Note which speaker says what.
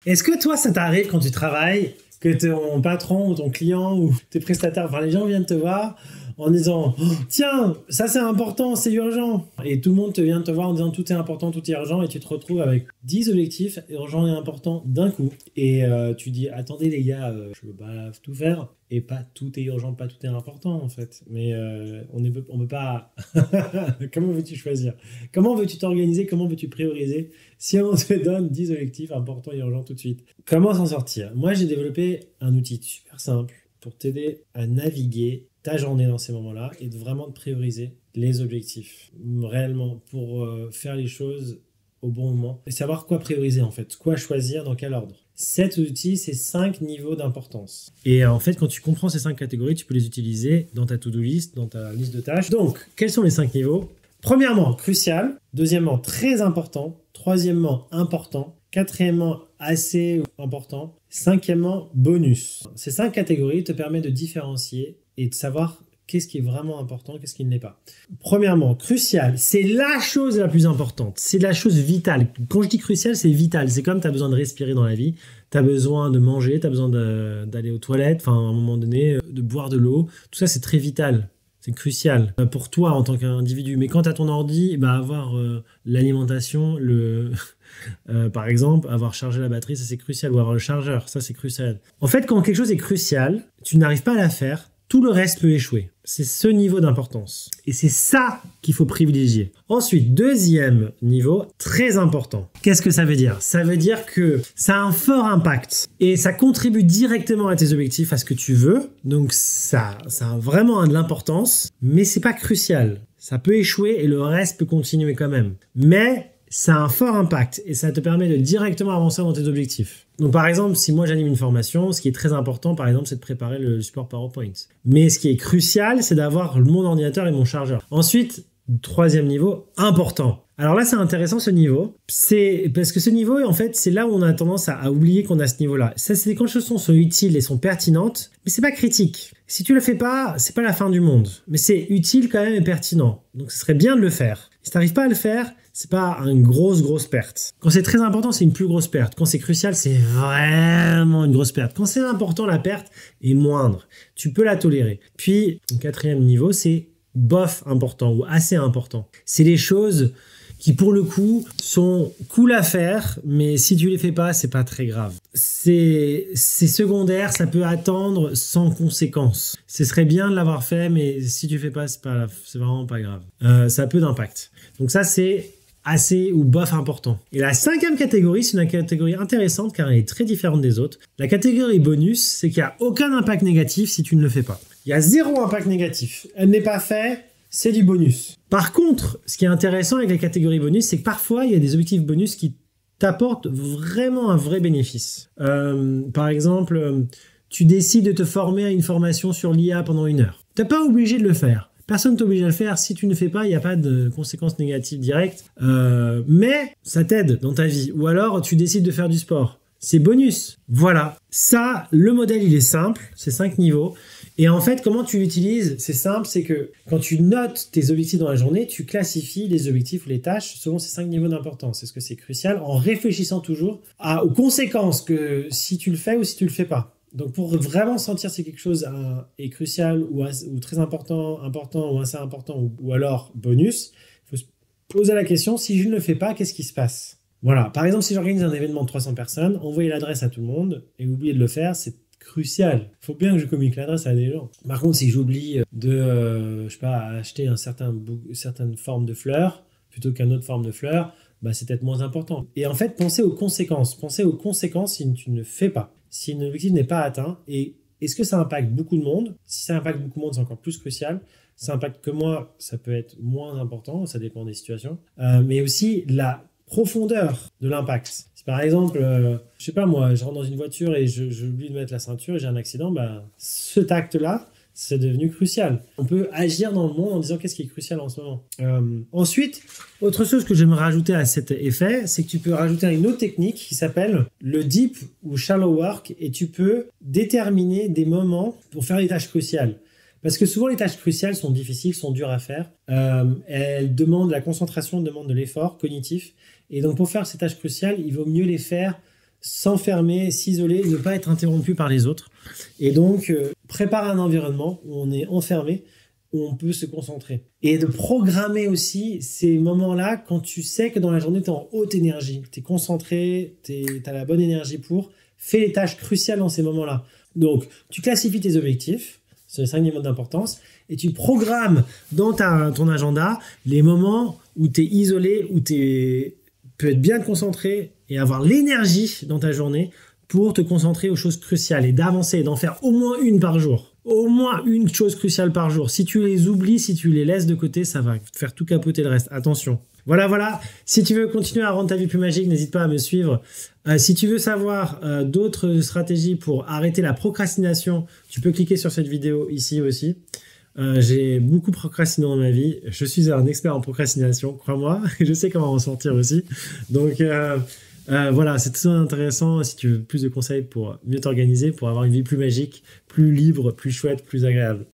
Speaker 1: Est-ce que toi, ça t'arrive quand tu travailles, que ton patron ou ton client ou tes prestataires, enfin les gens viennent te voir en disant oh, tiens, ça c'est important, c'est urgent. Et tout le monde vient te voir en disant tout est important, tout est urgent et tu te retrouves avec 10 objectifs urgents et importants d'un coup. Et tu dis attendez les gars, je veux pas tout faire. Et pas tout est urgent, pas tout est important en fait. Mais on peut pas... Comment veux-tu choisir? Comment veux-tu t'organiser? Comment veux-tu prioriser si on te donne 10 objectifs importants et urgents tout de suite? Comment s'en sortir? Moi j'ai développé un outil super simple pour t'aider à naviguer ta journée dans ces moments-là et de vraiment te prioriser les objectifs réellement pour faire les choses au bon moment et savoir quoi prioriser en fait, quoi choisir, dans quel ordre. Cet outil, c'est 5 niveaux d'importance. Et en fait, quand tu comprends ces 5 catégories, tu peux les utiliser dans ta to-do list, dans ta liste de tâches. Donc, quels sont les 5 niveaux? Premièrement, crucial. Deuxièmement, très important. Troisièmement, important. Quatrièmement, assez important. Cinquièmement, bonus. Ces 5 catégories te permettent de différencier et de savoir qu'est-ce qui est vraiment important, qu'est-ce qui ne l'est pas. Premièrement, crucial, c'est la chose la plus importante, c'est la chose vitale. Quand je dis crucial, c'est vital, c'est comme tu as besoin de respirer dans la vie, tu as besoin de manger, tu as besoin d'aller aux toilettes, enfin à un moment donné, de boire de l'eau, tout ça c'est très vital. C'est crucial pour toi en tant qu'individu. Mais quand tu as ton ordi, bah, avoir l'alimentation, par exemple, avoir chargé la batterie, ça c'est crucial. Ou avoir le chargeur, ça c'est crucial. En fait, quand quelque chose est crucial, tu n'arrives pas à la faire, tout le reste peut échouer. C'est ce niveau d'importance. Et c'est ça qu'il faut privilégier. Ensuite, deuxième niveau, très important. Qu'est-ce que ça veut dire? Ça veut dire que ça a un fort impact et ça contribue directement à tes objectifs, à ce que tu veux. Donc ça a vraiment de l'importance, mais c'est pas crucial. Ça peut échouer et le reste peut continuer quand même. Mais ça a un fort impact et ça te permet de directement avancer dans tes objectifs. Donc par exemple, si moi j'anime une formation, ce qui est très important par exemple, c'est de préparer le support PowerPoint. Mais ce qui est crucial, c'est d'avoir mon ordinateur et mon chargeur. Ensuite, troisième niveau, important. Alors là, c'est intéressant ce niveau. C'est parce que ce niveau, en fait, c'est là où on a tendance à oublier qu'on a ce niveau-là. Ça, c'est quand les choses sont utiles et sont pertinentes, mais c'est pas critique. Si tu le fais pas, c'est pas la fin du monde. Mais c'est utile quand même et pertinent. Donc ce serait bien de le faire. Si t'arrives pas à le faire, c'est pas une grosse perte. Quand c'est très important, c'est une plus grosse perte. Quand c'est crucial, c'est vraiment une grosse perte. Quand c'est important, la perte est moindre. Tu peux la tolérer. Puis, le quatrième niveau, c'est bof important ou assez important. C'est les choses qui, pour le coup, sont cool à faire, mais si tu les fais pas, c'est pas très grave. C'est secondaire, ça peut attendre sans conséquence. Ce serait bien de l'avoir fait, mais si tu fais pas, c'est vraiment pas grave. Ça a peu d'impact. Donc ça, c'est assez ou bof important. Et la cinquième catégorie, c'est une catégorie intéressante car elle est très différente des autres. La catégorie bonus, c'est qu'il n'y a aucun impact négatif si tu ne le fais pas. Il y a zéro impact négatif. Elle n'est pas faite, c'est du bonus. Par contre, ce qui est intéressant avec la catégorie bonus, c'est que parfois, il y a des objectifs bonus qui t'apportent vraiment un vrai bénéfice. Par exemple, tu décides de te former à une formation sur l'IA pendant 1 heure. Tu n'es pas obligé de le faire. Personne ne t'oblige à le faire. Si tu ne le fais pas, il n'y a pas de conséquences négatives directes. Mais ça t'aide dans ta vie. Ou alors, tu décides de faire du sport. C'est bonus. Voilà. Ça, le modèle, il est simple. C'est 5 niveaux. Et en fait, comment tu l'utilises? C'est simple, c'est que quand tu notes tes objectifs dans la journée, tu classifies les objectifs ou les tâches selon ces 5 niveaux d'importance. Est-ce que c'est crucial? En réfléchissant toujours aux conséquences que si tu le fais ou si tu le fais pas. Donc pour vraiment sentir si quelque chose est crucial ou très important ou assez important ou alors bonus, il faut se poser la question, si je ne le fais pas, qu'est-ce qui se passe? Voilà, par exemple, si j'organise un événement de 300 personnes, envoyer l'adresse à tout le monde et oublier de le faire, c'est crucial. Il faut bien que je communique l'adresse à des gens. Par contre, si j'oublie de, je sais pas, acheter certaine forme de fleurs plutôt qu'une autre forme de fleurs, bah, c'est peut-être moins important. Et en fait, pensez aux conséquences. Pensez aux conséquences si tu ne fais pas. Si un objectif n'est pas atteint, et est-ce que ça impacte beaucoup de monde? Si ça impacte beaucoup de monde, c'est encore plus crucial. Si ça impacte que moi, ça peut être moins important, ça dépend des situations. Mais aussi la profondeur de l'impact. Si par exemple, je sais pas moi, je rentre dans une voiture et j'oublie de mettre la ceinture et j'ai un accident, bah, cet acte-là, c'est devenu crucial. On peut agir dans le monde en disant qu'est-ce qui est crucial en ce moment. Ensuite, autre chose que j'aimerais rajouter à cet effet, c'est que tu peux rajouter une autre technique qui s'appelle le deep ou shallow work et tu peux déterminer des moments pour faire les tâches cruciales. Parce que souvent, les tâches cruciales sont difficiles, sont dures à faire. Elles demandent de la concentration, demandent de l'effort cognitif. Et donc, pour faire ces tâches cruciales, il vaut mieux les faire s'enfermer, s'isoler, ne pas être interrompu par les autres. Et donc, prépare un environnement où on est enfermé, où on peut se concentrer. Et de programmer aussi ces moments-là quand tu sais que dans la journée, tu es en haute énergie, tu es concentré, tu as la bonne énergie pour. Fais les tâches cruciales dans ces moments-là. Donc, tu classifies tes objectifs, c'est les 5 niveaux d'importance, et tu programmes dans ton agenda les moments où tu es isolé, où tu peux être bien concentré et avoir l'énergie dans ta journée pour te concentrer aux choses cruciales et d'avancer, d'en faire au moins une par jour. Au moins une chose cruciale par jour. Si tu les oublies, si tu les laisses de côté, ça va te faire tout capoter le reste. Attention. Voilà. Si tu veux continuer à rendre ta vie plus magique, n'hésite pas à me suivre. Si tu veux savoir d'autres stratégies pour arrêter la procrastination, tu peux cliquer sur cette vidéo ici aussi. J'ai beaucoup procrastiné dans ma vie. Je suis un expert en procrastination, crois-moi. Je sais comment en sortir aussi. Donc voilà, c'est très intéressant si tu veux plus de conseils pour mieux t'organiser, pour avoir une vie plus magique, plus libre, plus chouette, plus agréable.